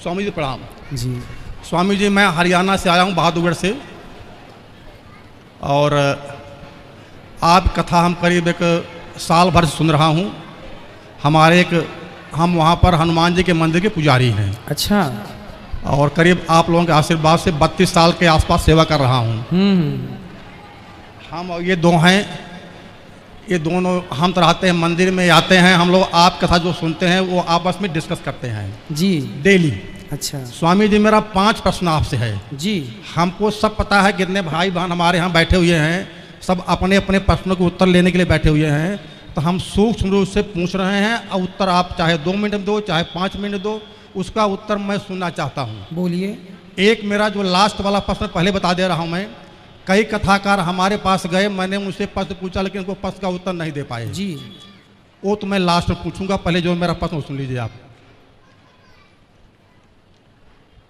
स्वामी जी प्रणाम। जी स्वामी जी, मैं हरियाणा से आया हूँ, बहादुरगढ़ से। और आप कथा हम करीब एक साल भर से सुन रहा हूँ। हम वहाँ पर हनुमान जी के मंदिर के पुजारी हैं। अच्छा। और करीब आप लोगों के आशीर्वाद से 32 साल के आसपास सेवा कर रहा हूँ। हम ये दो हैं, ये दोनों हम तो रहते हैं मंदिर में, आते हैं हम लोग, आप कथा जो सुनते हैं वो आपस में डिस्कस करते हैं जी डेली। अच्छा स्वामी जी, मेरा 5 प्रश्न आपसे है जी। हमको सब पता है, कितने भाई बहन हमारे यहाँ बैठे हुए हैं, सब अपने अपने प्रश्नों के उत्तर लेने के लिए बैठे हुए हैं। तो हम सूक्ष्म रूप से पूछ रहे हैं, और उत्तर आप चाहे 2 मिनट दो, चाहे 5 मिनट दो, उसका उत्तर मैं सुनना चाहता हूँ। बोलिए। एक मेरा जो लास्ट वाला प्रश्न पहले बता दे रहा हूँ मैं। कई कथाकार हमारे पास गए, मैंने उनसे प्रश्न पूछा लेकिन उनको प्रश्न का उत्तर नहीं दे पाए जी। वो तो मैं लास्ट में पूछूंगा, पहले जो मेरा प्रश्न सुन लीजिए आप।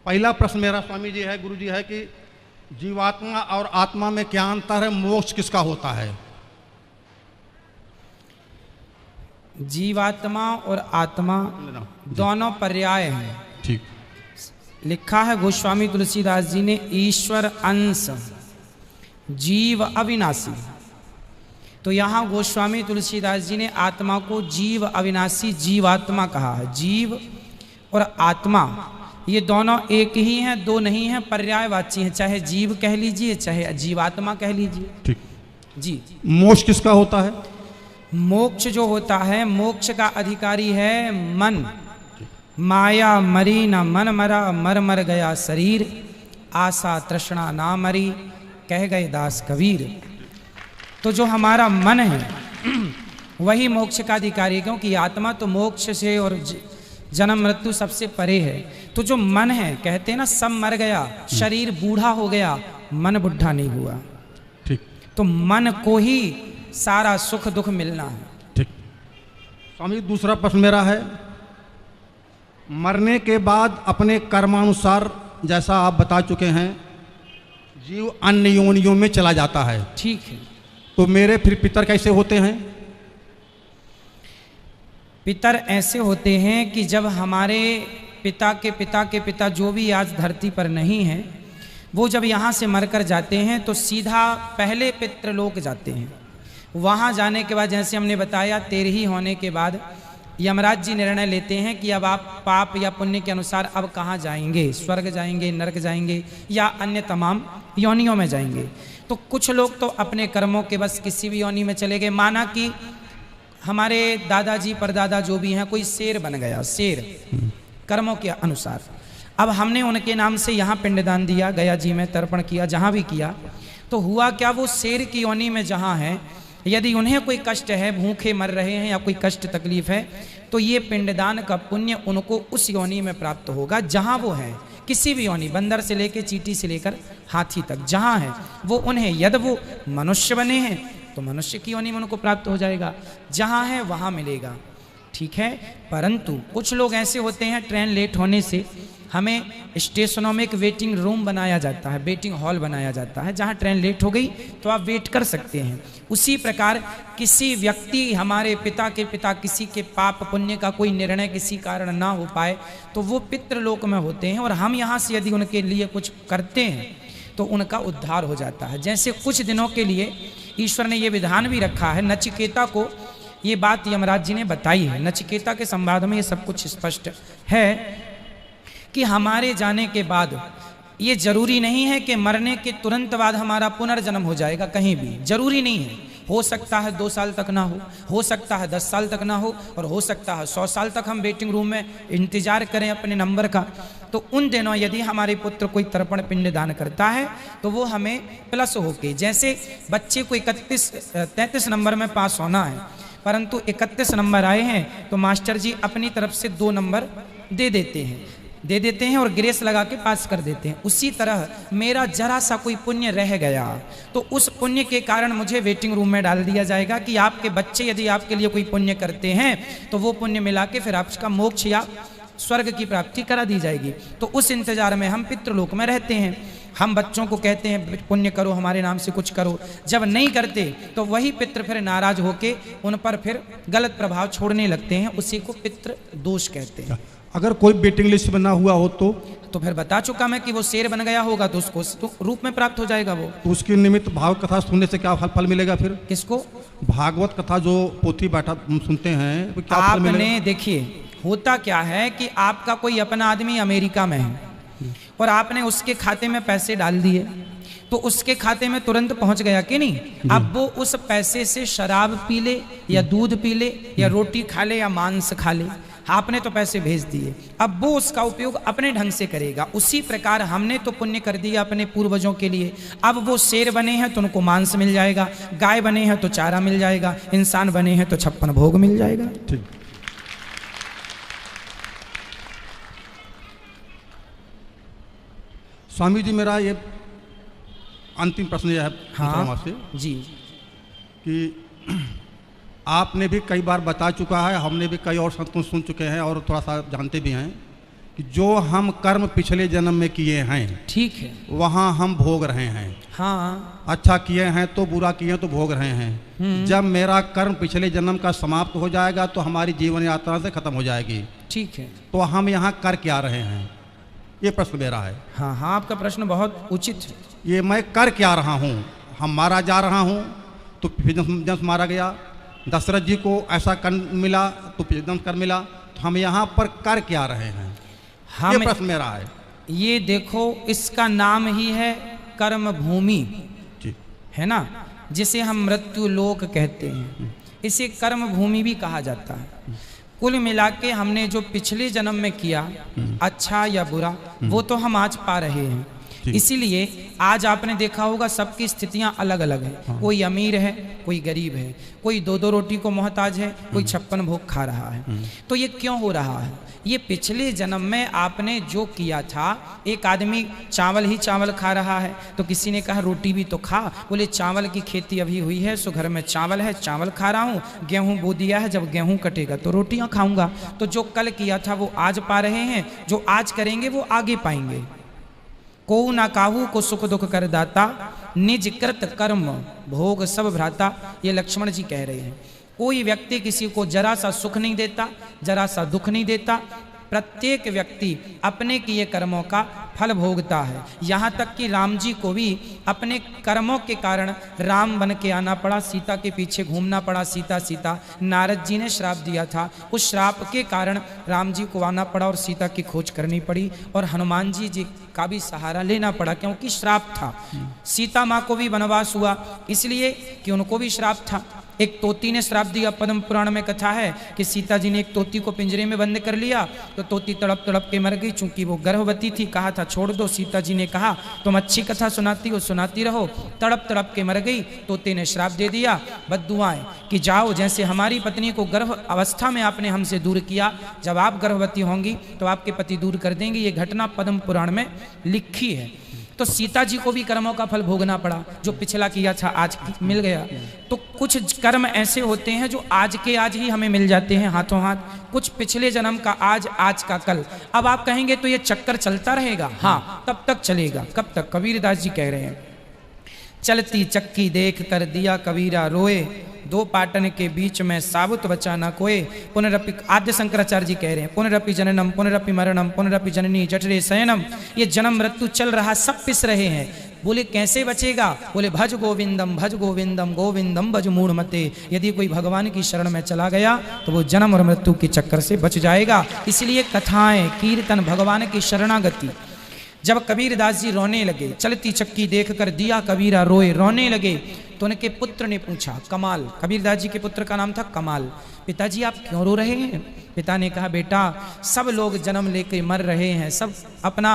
पहला प्रश्न मेरा स्वामी जी है, गुरु जी है कि जीवात्मा और आत्मा में क्या अंतर है, मोक्ष किसका होता है? जीवात्मा और आत्मा दोनों पर्याय हैं। ठीक। लिखा है गोस्वामी तुलसीदास जी ने, ईश्वर अंश जीव अविनाशी। तो यहाँ गोस्वामी तुलसीदास जी ने आत्मा को जीव अविनाशी, जीवात्मा कहा है। जीव और आत्मा ये दोनों एक ही हैं, दो नहीं हैं, पर्यायवाची हैं। चाहे जीव कह लीजिए, चाहे जीवात्मा कह लीजिए। ठीक जी। मोक्ष किसका होता है? मोक्ष जो होता है, मोक्ष का अधिकारी है मन। माया मरी न मन मरा, मर मर गया शरीर, आशा तृष्णा ना मरी, कह गए दास कबीर। तो जो हमारा मन है वही मोक्ष का अधिकारी है, क्योंकि आत्मा तो मोक्ष से और जन्म मृत्यु सबसे परे है। तो जो मन है, कहते हैं ना, सब मर गया, शरीर बूढ़ा हो गया, मन बुढ़ा नहीं हुआ। ठीक। तो मन को ही सारा सुख दुख मिलना है। ठीक। स्वामी, दूसरा प्रश्न मेरा है, मरने के बाद अपने कर्मानुसार, जैसा आप बता चुके हैं, जीव अन्य योनियों में चला जाता है। ठीक है। तो मेरे फिर पितर कैसे होते हैं? पितर ऐसे होते हैं कि जब हमारे पिता के पिता के पिता जो भी आज धरती पर नहीं है, वो जब यहाँ से मरकर जाते हैं तो सीधा पहले पितृलोक जाते हैं। वहाँ जाने के बाद, जैसे हमने बताया, 13 होने के बाद यमराज जी निर्णय लेते हैं कि अब आप पाप या पुण्य के अनुसार अब कहाँ जाएंगे, स्वर्ग जाएंगे, नरक जाएंगे, या अन्य तमाम योनियों में जाएंगे। तो कुछ लोग तो अपने कर्मों के बस किसी भी योनि में चले गए। माना कि हमारे दादाजी परदादा जो भी हैं, कोई शेर बन गया, शेर कर्मों के अनुसार। अब हमने उनके नाम से यहाँ पिंडदान दिया, गया जी में तर्पण किया, जहाँ भी किया, तो हुआ क्या, वो शेर की योनि में जहाँ है, यदि उन्हें कोई कष्ट है, भूखे मर रहे हैं या कोई कष्ट तकलीफ है, तो ये पिंडदान का पुण्य उनको उस योनि में प्राप्त होगा जहाँ वो है। किसी भी योनि, बंदर से लेकर चींटी से लेकर हाथी तक जहाँ है वो उन्हें, यदि वो मनुष्य बने हैं तो मनुष्य की योनि में उनको प्राप्त हो जाएगा, जहाँ है वहाँ मिलेगा। ठीक है। परंतु कुछ लोग ऐसे होते हैं, ट्रेन लेट होने से हमें स्टेशनों में एक वेटिंग रूम बनाया जाता है, वेटिंग हॉल बनाया जाता है, जहाँ ट्रेन लेट हो गई तो आप वेट कर सकते हैं। उसी प्रकार किसी व्यक्ति, हमारे पिता के पिता, किसी के पाप पुण्य का कोई निर्णय किसी कारण ना हो पाए तो वो पितृलोक में होते हैं, और हम यहाँ से यदि उनके लिए कुछ करते हैं तो उनका उद्धार हो जाता है। जैसे कुछ दिनों के लिए ईश्वर ने ये विधान भी रखा है, नचिकेता को ये बात यमराज जी ने बताई है। नचिकेता के संवाद में ये सब कुछ स्पष्ट है कि हमारे जाने के बाद ये जरूरी नहीं है कि मरने के तुरंत बाद हमारा पुनर्जन्म हो जाएगा, कहीं भी जरूरी नहीं है। हो सकता है 2 साल तक ना हो सकता है 10 साल तक ना हो, और हो सकता है 100 साल तक हम वेटिंग रूम में इंतजार करें अपने नंबर का। तो उन दिनों यदि हमारे पुत्र कोई तर्पण पिंड दान करता है तो वो हमें प्लस होके, जैसे बच्चे को 33 नंबर में पास होना है, परंतु 31 नंबर आए हैं तो मास्टर जी अपनी तरफ से 2 नंबर दे देते हैं और ग्रेस लगा के पास कर देते हैं। उसी तरह मेरा जरा सा कोई पुण्य रह गया तो उस पुण्य के कारण मुझे वेटिंग रूम में डाल दिया जाएगा कि आपके बच्चे यदि आपके लिए कोई पुण्य करते हैं तो वो पुण्य मिला के फिर आपका मोक्ष या स्वर्ग की प्राप्ति करा दी जाएगी। तो उस इंतजार में हम पितृलोक में रहते हैं। हम बच्चों को कहते हैं पुण्य करो, हमारे नाम से कुछ करो। जब नहीं करते तो वही पितृ फिर नाराज होके उन पर फिर गलत प्रभाव छोड़ने लगते हैं, उसी को पितृ दोष कहते हैं। अगर कोई वेटिंग लिस्ट में ना हुआ हो तो फिर बता चुका मैं कि वो शेर बन गया होगा तो उसको तो रूप में प्राप्त हो जाएगा वो। तो उसके निमित्त भागवत कथा सुनने से क्या फल मिलेगा फिर? किसको? भागवत कथा जो पोथी बैठा सुनते हैं वो क्या फल मिलेगा? आपने देखिए होता क्या है कि आपका कोई अपना आदमी अमेरिका में है और आपने उसके खाते में पैसे डाल दिए तो उसके खाते में तुरंत पहुंच गया कि नहीं? अब वो उस पैसे से शराब पी ले या दूध पी ले या रोटी खा ले या मांस खा ले, आपने तो पैसे भेज दिए, अब वो उसका उपयोग अपने ढंग से करेगा। उसी प्रकार हमने तो पुण्य कर दिया अपने पूर्वजों के लिए, अब वो शेर बने हैं तो उनको मांस मिल जाएगा, गाय बने हैं तो चारा मिल जाएगा, इंसान बने हैं तो 56 भोग मिल जाएगा। ठीक। स्वामी जी मेरा ये अंतिम प्रश्न यह है आपसे जी कि आपने भी कई बार बता चुका है, हमने भी कई और संतों सुन चुके हैं और थोड़ा सा जानते भी हैं कि जो हम कर्म पिछले जन्म में किए हैं, ठीक है, वहाँ हम भोग रहे हैं। हाँ, अच्छा किए हैं तो बुरा किए हैं तो भोग रहे हैं। जब मेरा कर्म पिछले जन्म का समाप्त हो जाएगा तो हमारी जीवन यात्रा से खत्म हो जाएगी, ठीक है, तो हम यहाँ कर क्या रहे हैं? ये प्रश्न मेरा है। हाँ हाँ, आपका प्रश्न बहुत उचित है। ये मैं कर क्या रहा हूँ? हम मारा जा रहा हूँ तो फिर जब मारा गया, दशरथ जी को ऐसा कर मिला तो एकदम कर मिला, तो हम यहाँ पर कर क्या रहे हैं? ये प्रश्न मेरा है। ये देखो इसका नाम ही है कर्म भूमि, है ना, जिसे हम मृत्यु लोक कहते हैं, इसे कर्म भूमि भी कहा जाता है। कुल मिला के हमने जो पिछले जन्म में किया अच्छा या बुरा वो तो हम आज पा रहे हैं। इसीलिए आज आपने देखा होगा सबकी स्थितियां अलग अलग हैं। कोई अमीर है, कोई गरीब है, कोई 2-2 रोटी को मोहताज है, कोई 56 भोग खा रहा है। तो ये क्यों हो रहा है? ये पिछले जन्म में आपने जो किया था। एक आदमी चावल ही चावल खा रहा है तो किसी ने कहा रोटी भी तो खा, बोले चावल की खेती अभी हुई है सो घर में चावल है, चावल खा रहा हूँ, गेहूँ बो दिया है, जब गेहूँ कटेगा तो रोटियाँ खाऊंगा। तो जो कल किया था वो आज पा रहे हैं, जो आज करेंगे वो आगे पाएंगे। को ना काहू को सुख दुख कर दाता, निज कृत कर्म भोग सब भ्राता, ये लक्ष्मण जी कह रहे हैं। कोई व्यक्ति किसी को जरा सा सुख नहीं देता, जरा सा दुख नहीं देता, प्रत्येक व्यक्ति अपने किए कर्मों का फल भोगता है। यहाँ तक कि राम जी को भी अपने कर्मों के कारण राम बन के आना पड़ा, सीता के पीछे घूमना पड़ा, सीता सीता। नारद जी ने श्राप दिया था, उस श्राप के कारण राम जी को आना पड़ा और सीता की खोज करनी पड़ी, और हनुमान जी का भी सहारा लेना पड़ा क्योंकि श्राप था। सीता माँ को भी वनवास हुआ इसलिए कि उनको भी श्राप था। एक तोती ने श्राप दिया, पद्म पुराण में कथा है कि सीता जी ने एक तोती को पिंजरे में बंद कर लिया तो तोती तड़प तड़प के मर गई, चूंकि वो गर्भवती थी। कहा था छोड़ दो, सीता जी ने कहा तुम अच्छी कथा सुनाती हो सुनाती रहो, तड़प तड़प के मर गई। तोते ने श्राप दे दिया, बद्दुआएं कि जाओ, जैसे हमारी पत्नी को गर्भ अवस्था में आपने हमसे दूर किया, जब आप गर्भवती होंगी तो आपके पति दूर कर देंगे। ये घटना पद्म पुराण में लिखी है। तो सीता जी को भी कर्मों का फल भोगना पड़ा, जो पिछला किया था आज मिल गया। तो कुछ कर्म ऐसे होते हैं जो आज के आज ही हमें मिल जाते हैं हाथों हाथ, कुछ पिछले जन्म का आज, आज का कल। अब आप कहेंगे तो ये चक्कर चलता रहेगा? हाँ, तब तक चलेगा। कब तक? कबीरदास जी कह रहे हैं, चलती चक्की देख कर दिया कबीरा रोए, दो पाटन के बीच में साबुत बचा न कोय। पुनरपि, आद्य शंकराचार्य जी कह रहे हैं, पुनरपि जननम पुनरपि मरणम पुनरपि जननी जठरे शयनम। ये जन्म मृत्यु चल रहा, सब पिस रहे हैं। बोले कैसे बचेगा? बोले भज गोविंदम गोविंदम भज मूढ़ मते। यदि कोई भगवान की शरण में चला गया तो वो जन्म और मृत्यु के चक्कर से बच जाएगा। इसलिए कथाएं, कीर्तन, भगवान की शरणागति। जब कबीरदास जी रोने लगे, चलती चक्की देखकर दिया कबीरा रोए, रोने लगे, तो उनके पुत्र ने पूछा, कमाल, कबीरदास जी के पुत्र का नाम था कमाल, पिताजी आप क्यों रो रहे हैं? पिता ने कहा, बेटा सब लोग जन्म लेके मर रहे हैं, सब अपना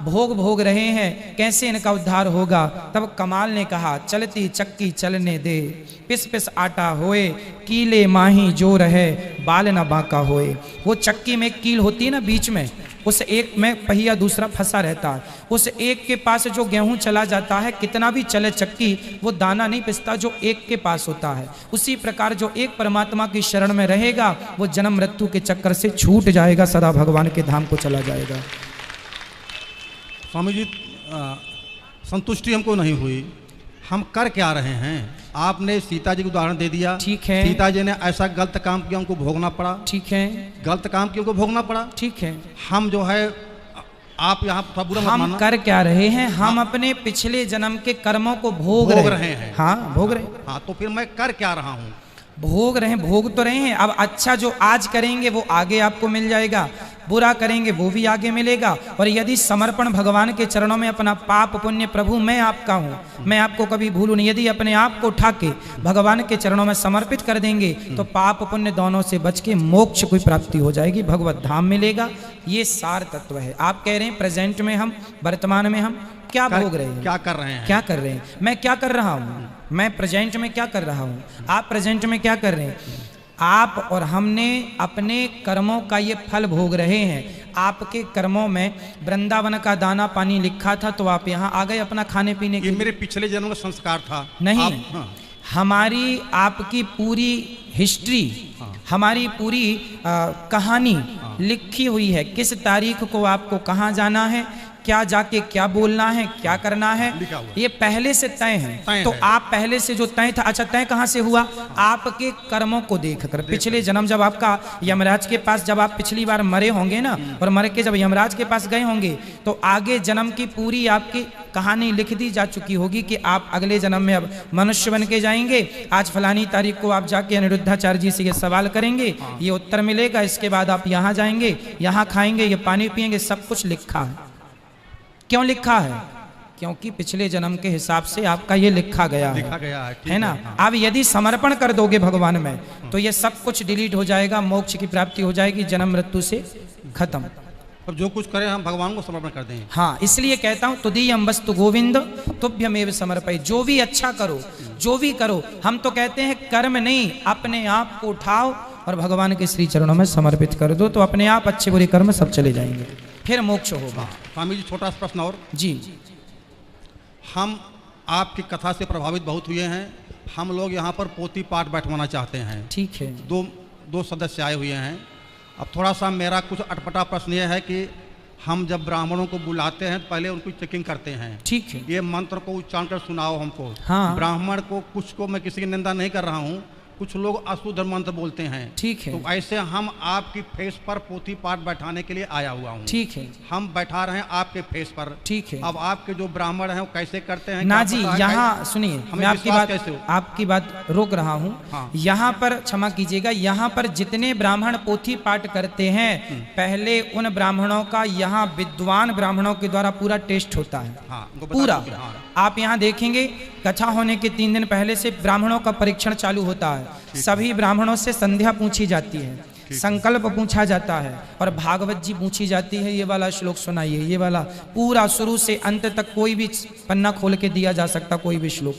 भोग भोग रहे हैं, कैसे इनका उद्धार होगा? तब कमाल ने कहा, चलती चक्की चलने दे, पिस पिस आटा होए, कीले माही जो रहे, बाल न बांका होए। वो चक्की में कील होती है ना बीच में, उस एक में पहिया दूसरा फंसा रहता है, उस एक के पास जो गेहूं चला जाता है, कितना भी चले चक्की वो दाना नहीं पिसता जो एक के पास होता है। उसी प्रकार जो एक परमात्मा की शरण में रहेगा वो जन्म मृत्यु के चक्कर से छूट जाएगा, सदा भगवान के धाम को चला जाएगा। स्वामी जी, संतुष्टि हमको नहीं हुई, हम कर क्या रहे हैं? आपने सीता जी का उदाहरण दे दिया। ठीक है। सीता जी ने ऐसा गलत काम किया, उनको भोगना पड़ा। ठीक है। गलत काम किया, उनको भोगना पड़ा। ठीक है। हम जो है, आप यहाँ थोड़ा बुरा मत हम मानना। कर क्या रहे हैं? हम अपने पिछले जन्म के कर्मों को भोग रहे हैं। हाँ, भोग रहे हैं। हाँ, तो फिर मैं कर क्या रहा हूँ? भोग रहे हैं, भोग तो रहे हैं। अब अच्छा जो आज करेंगे वो आगे आपको मिल जाएगा, बुरा करेंगे वो भी आगे मिलेगा। और यदि समर्पण भगवान के चरणों में अपना पाप पुण्य, प्रभु मैं आपका हूँ, मैं आपको कभी भूलूं नहीं, यदि अपने आप को उठा के भगवान के चरणों में समर्पित कर देंगे तो पाप पुण्य दोनों से बच के मोक्ष की प्राप्ति हो जाएगी, भगवत धाम मिलेगा। ये सार तत्व है। आप कह रहे हैं प्रेजेंट में हम, वर्तमान में हम क्या भोग रहे हैं, क्या कर रहे हैं? क्या कर रहे हैं? मैं क्या कर रहा हूँ? मैं प्रेजेंट में क्या कर रहा हूँ? आप प्रेजेंट में क्या कर रहे हैं? आप और हमने अपने कर्मों का ये फल भोग रहे हैं। आपके कर्मों में वृंदावन का दाना पानी लिखा था तो आप यहाँ आ गए अपना खाने पीने के। ये मेरे पिछले जन्म का संस्कार था। नहीं, हाँ। हमारी आपकी पूरी हिस्ट्री, हाँ। हमारी पूरी कहानी लिखी हुई है। किस तारीख को आपको कहाँ जाना है, क्या जाके क्या बोलना है, क्या करना है, ये पहले से तय है। तो आप पहले से जो तय था, अच्छा तय कहाँ से हुआ? आपके कर्मों को देखकर। पिछले जन्म जब आपका यमराज के पास, जब आप पिछली बार मरे होंगे ना, और मर के जब यमराज के पास गए होंगे तो आगे जन्म की पूरी आपकी कहानी लिख दी जा चुकी होगी कि आप अगले जन्म में अब मनुष्य बन के जाएंगे। आज फलानी तारीख को आप जाके अनिरुद्धाचार्य जी से ये सवाल करेंगे, ये उत्तर मिलेगा, इसके बाद आप यहाँ जाएंगे, यहाँ खाएंगे, ये पानी पिएंगे, सब कुछ लिखा है। क्यों लिखा है? क्योंकि पिछले जन्म के हिसाब से आपका ये लिखा गया है ना। अब यदि समर्पण कर दोगे भगवान में तो ये सब कुछ डिलीट हो जाएगा, मोक्ष की प्राप्ति हो जाएगी, जन्म मृत्यु से खत्म। अब जो कुछ करें हम भगवान को समर्पण कर दें। हाँ, इसलिए कहता हूँ तुदीयम वस्तु गोविंद तुभ्यमेव समर्पय। जो भी अच्छा करो, जो भी करो, हम तो कहते हैं कर्म नहीं, अपने आप को उठाओ और भगवान के श्री चरणों में समर्पित कर दो तो अपने आप अच्छे बुरे कर्म सब चले जाएंगे, फिर मोक्ष होगा। स्वामी जी, छोटा सा प्रश्न और जी। हम आपकी कथा से प्रभावित बहुत हुए हैं। हम लोग यहाँ पर पोथी पाठ बैठवाना चाहते हैं। ठीक है। दो सदस्य आए हुए हैं। अब थोड़ा सा मेरा कुछ अटपटा प्रश्न ये है कि हम जब ब्राह्मणों को बुलाते हैं तो पहले उनको चेकिंग करते हैं। ठीक है। ये मंत्र को उच्चारण कर सुनाओ हमको। हाँ। ब्राह्मण को, कुछ को, मैं किसी की निंदा नहीं कर रहा हूँ, कुछ लोग अशुद्ध मंत्र बोलते हैं। ठीक है। तो ऐसे हम आपकी फेस पर पोथी पाठ बैठाने के लिए आया हुआ हूँ। ठीक है। हम बैठा रहे हैं आपके फेस पर। ठीक है। अब आपके जो ब्राह्मण हैं वो कैसे करते हैं ना जी, यहाँ सुनिए, मैं आपकी बात रोक रहा हूँ। हाँ। यहाँ पर क्षमा कीजिएगा, यहाँ पर जितने ब्राह्मण पोथी पाठ करते हैं पहले उन ब्राह्मणों का यहाँ विद्वान ब्राह्मणों के द्वारा पूरा टेस्ट होता है। हाँ, पूरा। हाँ। आप यहाँ देखेंगे कथा होने के 3 दिन पहले से ब्राह्मणों का परीक्षण चालू होता है। सभी ब्राह्मणों से संध्या पूछी जाती है, संकल्प पूछा जाता है और भागवत जी पूछी जाती है। ये वाला श्लोक सुनाइए, ये वाला पूरा शुरू से अंत तक कोई भी पन्ना खोल के दिया जा सकता, कोई भी श्लोक।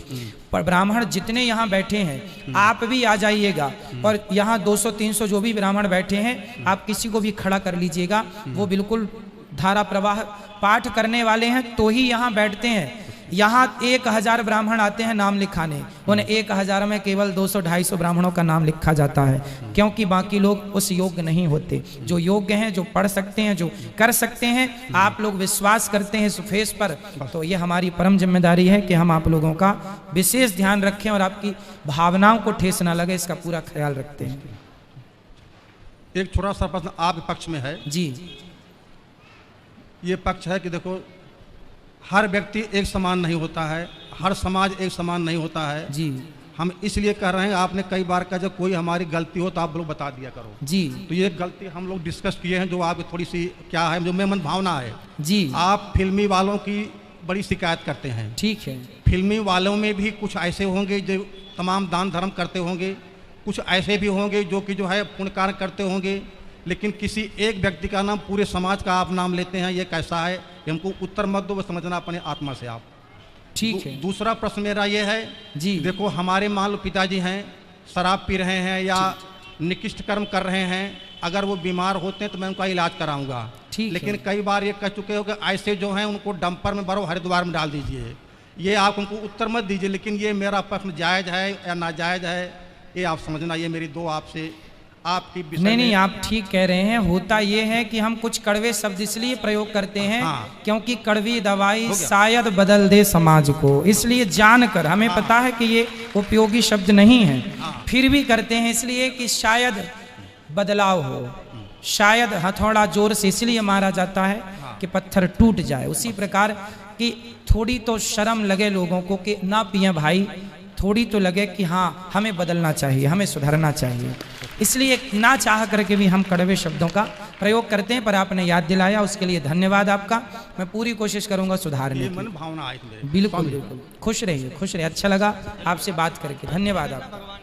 पर ब्राह्मण जितने यहाँ बैठे हैं, आप भी आ जाइएगा और यहाँ 200-300 जो भी ब्राह्मण बैठे हैं, आप किसी को भी खड़ा कर लीजिएगा। वो बिल्कुल धारा प्रवाह पाठ करने वाले हैं तो ही यहाँ बैठते हैं। यहाँ 1000 ब्राह्मण आते हैं नाम लिखाने, उन 1000 में केवल 200-250 ब्राह्मणों का नाम लिखा जाता है, क्योंकि बाकी लोग उस योग्य नहीं होते। जो योग्य हैं, जो पढ़ सकते हैं, जो कर सकते हैं, आप लोग विश्वास करते हैं इस फेस पर, तो ये हमारी परम जिम्मेदारी है कि हम आप लोगों का विशेष ध्यान रखें और आपकी भावनाओं को ठेस न लगे, इसका पूरा ख्याल रखते हैं। एक छोटा सा प्रश्न आपके पक्ष में है जी। ये पक्ष है कि देखो, हर व्यक्ति एक समान नहीं होता है, हर समाज एक समान नहीं होता है जी। हम इसलिए कह रहे हैं, आपने कई बार कहा जब कोई हमारी गलती हो तो आप लोग बता दिया करो जी। तो ये गलती हम लोग डिस्कस किए हैं, जो आपकी थोड़ी सी क्या है, जो मेरी भावना है जी। आप फिल्मी वालों की बड़ी शिकायत करते हैं। ठीक है। फिल्मी वालों में भी कुछ ऐसे होंगे जो तमाम दान धर्म करते होंगे, कुछ ऐसे भी होंगे जो कि जो है पुण्य कार्य करते होंगे, लेकिन किसी एक व्यक्ति का नाम, पूरे समाज का आप नाम लेते हैं, ये कैसा है? हमको उत्तर मत दो, वो समझना अपने आत्मा से आप। ठीक है। दूसरा प्रश्न मेरा ये है जी। देखो, हमारे मान लो पिताजी हैं, शराब पी रहे हैं या निकृष्ट कर्म कर रहे हैं, अगर वो बीमार होते हैं तो मैं उनका इलाज कराऊंगा। लेकिन कई बार ये कह चुके हो कि ऐसे जो हैं उनको डंपर में भरो, हरिद्वार में डाल दीजिए। ये आप उनको उत्तर मत दीजिए, लेकिन ये मेरा प्रश्न जायज़ है या नाजायज़ है, ये आप समझना। ये मेरी दो आपसे आपकी विषय नहीं नहीं, में- आप ठीक कह रहे हैं। होता ये है कि हम कुछ कड़वे शब्द इसलिए प्रयोग करते हैं हाँ। क्योंकि कड़वी दवाई शायद बदल दे समाज को, इसलिए जानकर हमें पता है कि ये उपयोगी शब्द नहीं है, फिर भी करते हैं इसलिए कि शायद बदलाव हो। शायद हथौड़ा जोर से इसलिए मारा जाता है कि पत्थर टूट जाए। उसी प्रकार कि थोड़ी तो शर्म लगे लोगों को कि ना पिए भाई, थोड़ी तो लगे कि हाँ हमें बदलना चाहिए, हमें सुधरना चाहिए, इसलिए ना चाह करके भी हम कड़वे शब्दों का प्रयोग करते हैं। पर आपने याद दिलाया, उसके लिए धन्यवाद आपका। मैं पूरी कोशिश करूंगा सुधारने ये की। मन भावना आई मेरे। बिल्कुल बिल्कुल, खुश रहिए, खुश रहिए। अच्छा लगा आपसे बात करके, धन्यवाद आपका।